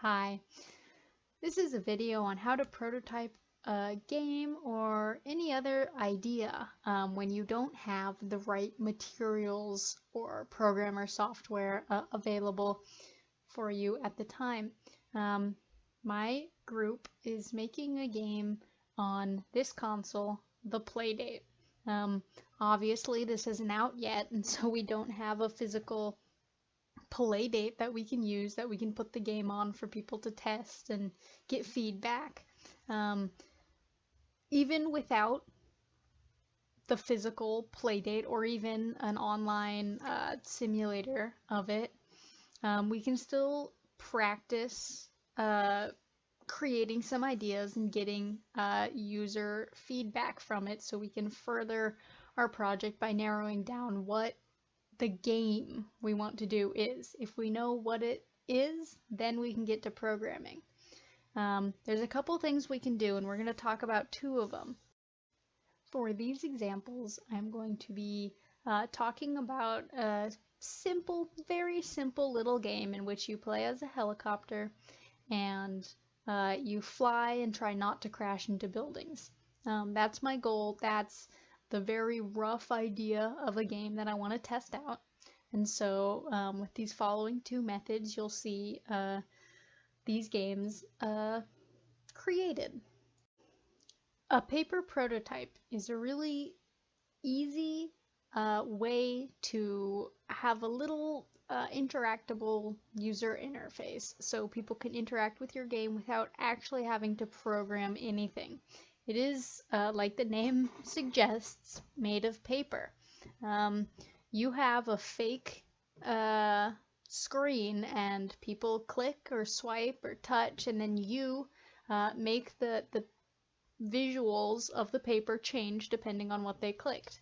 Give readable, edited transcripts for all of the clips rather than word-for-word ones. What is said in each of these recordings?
Hi, this is a video on how to prototype a game or any other idea when you don't have the right materials or programmer software available for you at the time. Um, my group is making a game on this console, the Playdate. Um, Obviously, this isn't out yet, and so we don't have a physical Playdate that we can use, that we can put the game on for people to test and get feedback. Um, Even without the physical Playdate or even an online simulator of it, we can still practice creating some ideas and getting user feedback from it so we can further our project by narrowing down what the game we want to do is. If we know what it is, then we can get to programming. There's a couple things we can do, and we're going to talk about two of them. For these examples, I'm going to be talking about a simple, very simple little game in which you play as a helicopter and you fly and try not to crash into buildings. That's my goal. That's the very rough idea of a game that I want to test out. And so with these following two methods, you'll see these games created. A paper prototype is a really easy way to have a little interactable user interface so people can interact with your game without actually having to program anything. It is, like the name suggests, made of paper. You have a fake screen and people click or swipe or touch, and then you make the visuals of the paper change depending on what they clicked.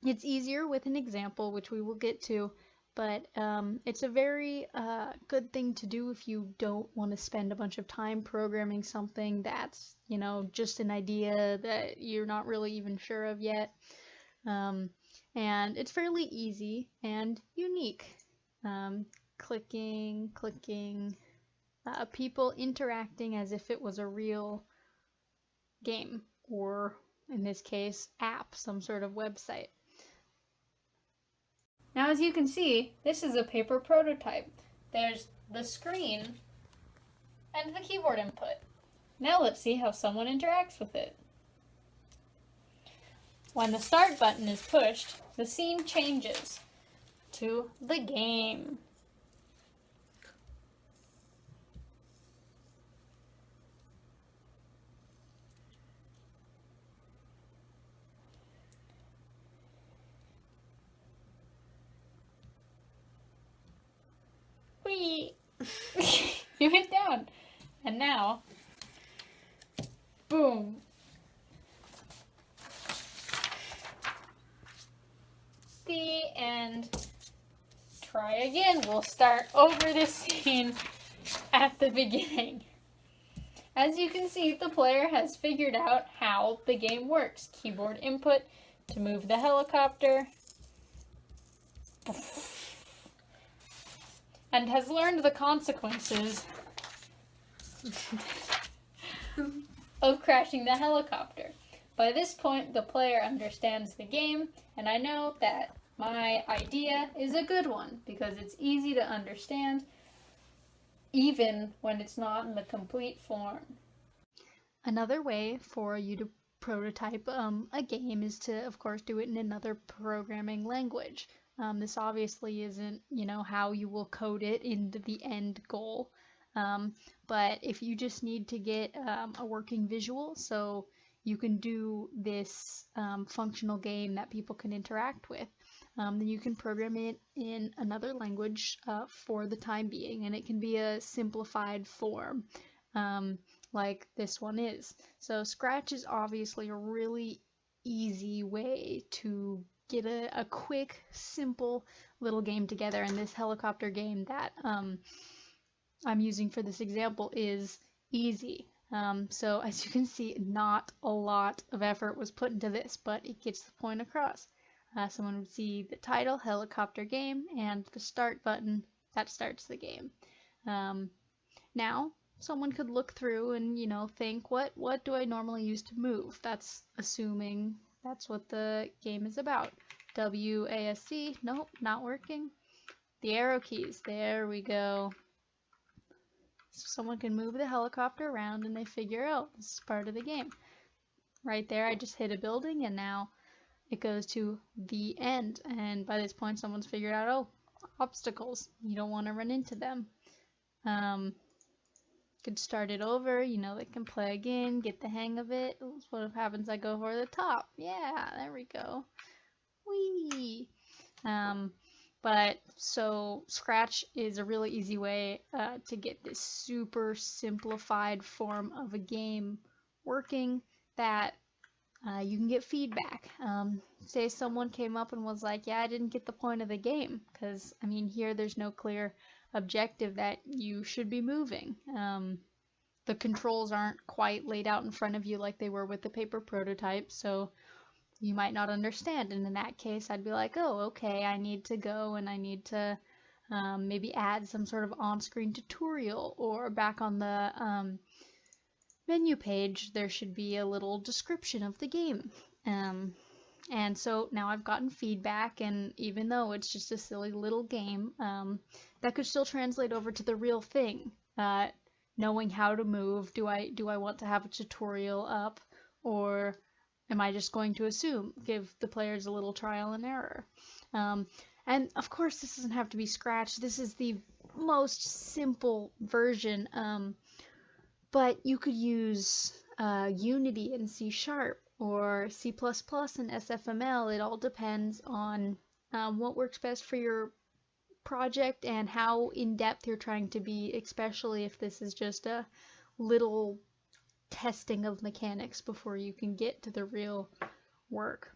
It's easier with an example, which we will get to, but it's a very good thing to do if you don't want to spend a bunch of time programming something that's, just an idea that you're not really even sure of yet. And it's fairly easy and unique. Clicking, people interacting as if it was a real game, or in this case, app, some sort of website. Now, as you can see, this is a paper prototype. There's the screen and the keyboard input. Now let's see how someone interacts with it. When the start button is pushed, the scene changes to the game. Whee! You went down. And now, boom. The end. Try again. We'll start over this scene at the beginning. As you can see, the player has figured out how the game works. Keyboard input to move the helicopter. And has learned the consequences of crashing the helicopter. By this point, the player understands the game, and I know that my idea is a good one because it's easy to understand even when it's not in the complete form. Another way for you to prototype a game is to, of course, do it in another programming language. This obviously isn't, how you will code it into the end goal. But if you just need to get a working visual so you can do this functional game that people can interact with, then you can program it in another language for the time being, and it can be a simplified form like this one is. So Scratch is obviously a really easy way to get a quick, simple little game together, and this helicopter game that I'm using for this example is easy. So as you can see, not a lot of effort was put into this, but it gets the point across. Someone would see the title, helicopter game, and the start button that starts the game. Now, someone could look through and, think, what do I normally use to move? That's assuming that's what the game is about. WASD, nope, not working. The arrow keys, there we go. So someone can move the helicopter around and they figure out this is part of the game. Right there, I just hit a building and now it goes to the end. And by this point, someone's figured out, oh, obstacles. You don't want to run into them. Could start it over, they can play again, get the hang of it. Oops, what happens I go over the top? Yeah, there we go. Whee! But so Scratch is a really easy way to get this super simplified form of a game working that you can get feedback. Say someone came up and was like, yeah, I didn't get the point of the game, because I mean here there's no clear objective that you should be moving. The controls aren't quite laid out in front of you like they were with the paper prototype, so you might not understand. And in that case, I'd be like, oh, okay, I need to go and I need to maybe add some sort of on-screen tutorial, or back on the menu page, there should be a little description of the game. And so now I've gotten feedback, and even though it's just a silly little game, that could still translate over to the real thing. Knowing how to move, do I want to have a tutorial up, or am I just going to assume, give the players a little trial and error? And of course this doesn't have to be Scratch, this is the most simple version, but you could use Unity and C# or C++ and SFML. It all depends on what works best for your project and how in-depth you're trying to be, especially if this is just a little testing of mechanics before you can get to the real work.